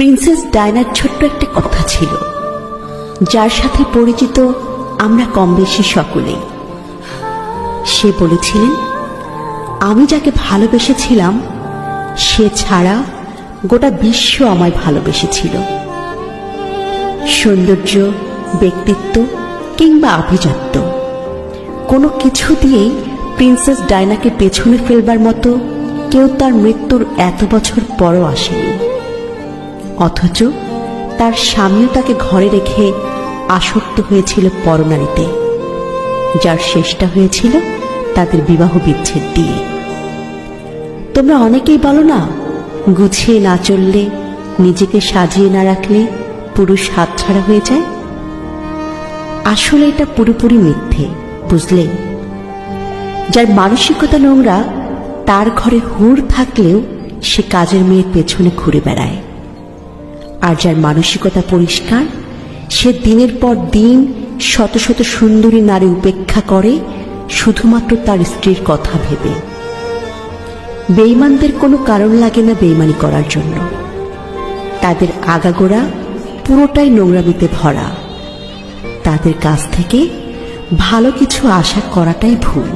Princess ডায়নার ছোট্ট একটা কথা ছিল, যার সাথে পরিচিত আমরা কম বেশি সকলেই। সে বলেছিলেন, আমি যাকে ভালোবেসেছিলাম সে ছাড়া গোটা বিশ্ব আমায় ভালোবেসেছিল। সৌন্দর্য, ব্যক্তিত্ব কিংবা আভিজাত্য কোনো কিছু দিয়েই প্রিন্সেস ডায়নাকে পেছনে ফেলবার মতো কেউ তার মৃত্যুর এত বছর পরও আসেনি। অথচ তার স্বামীও তাকে ঘরে রেখে আসক্ত হয়েছিল পরনারীতে, যার শেষটা হয়েছিল তাদের বিবাহ বিচ্ছেদ দিয়ে। তোমরা অনেকেই বলো না, গুছিয়ে না চললে, নিজেকে সাজিয়ে না রাখলে পুরুষ হাতছাড়া হয়ে যায়। আসলে এটা পুরোপুরি মিথ্যে, বুঝলে? যার মানসিকতা নোংরা তার ঘরে হুর থাকলেও সে কাজের মেয়ের পেছনে ঘুরে বেড়ায়, আর যার মানসিকতা পরিষ্কার সে দিনের পর দিন শত শত সুন্দরী নারী উপেক্ষা করে শুধুমাত্র তার স্ত্রীর কথা ভেবে। বেঈমানদের কোনো কারণ লাগে না বেঈমানি করার জন্য। তাদের আগাগোড়া পুরোটাই নোংরামিতে ভরা। তাদের কাছ থেকে ভালো কিছু আশা করাটাই ভুল।